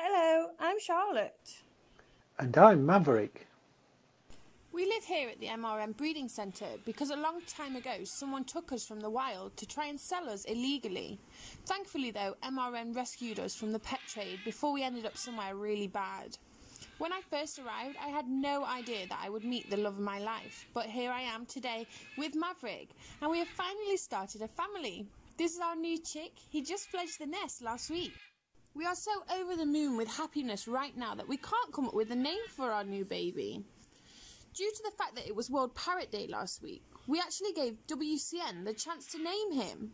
Hello, I'm Charlotte. And I'm Maverick. We live here at the MRM Breeding Centre because a long time ago someone took us from the wild to try and sell us illegally. Thankfully though, MRM rescued us from the pet trade before we ended up somewhere really bad. When I first arrived, I had no idea that I would meet the love of my life, but here I am today with Maverick, and we have finally started a family. This is our new chick. He just fledged the nest last week. We are so over the moon with happiness right now that we can't come up with a name for our new baby. Due to the fact that it was World Parrot Day last week, we actually gave WCN the chance to name him.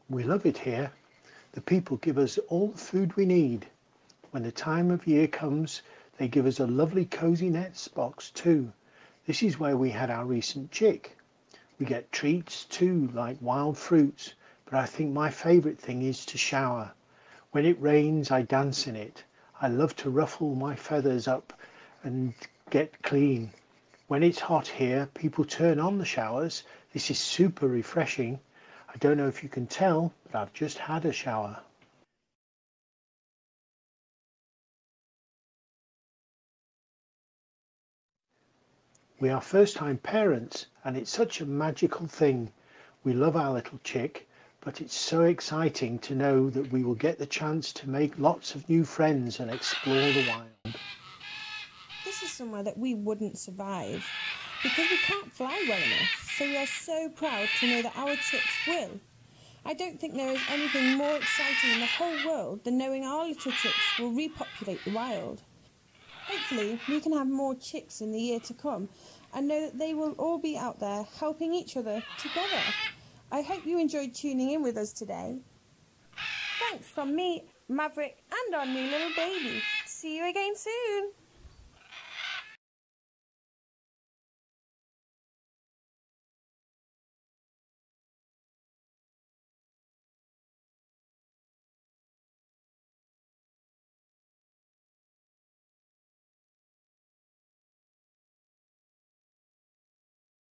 We love it here. The people give us all the food we need. When the time of year comes, they give us a lovely cozy nest box too. This is where we had our recent chick. We get treats too, like wild fruits, but I think my favourite thing is to shower. When it rains, I dance in it. I love to ruffle my feathers up and get clean. When it's hot here, people turn on the showers. This is super refreshing. I don't know if you can tell, but I've just had a shower. We are first-time parents, and it's such a magical thing. We love our little chick, but it's so exciting to know that we will get the chance to make lots of new friends and explore the wild. This is somewhere that we wouldn't survive because we can't fly well enough, so we are so proud to know that our chicks will. I don't think there is anything more exciting in the whole world than knowing our little chicks will repopulate the wild. Hopefully we can have more chicks in the year to come and know that they will all be out there helping each other together. I hope you enjoyed tuning in with us today. Thanks from me, Maverick, and our new little baby. See you again soon.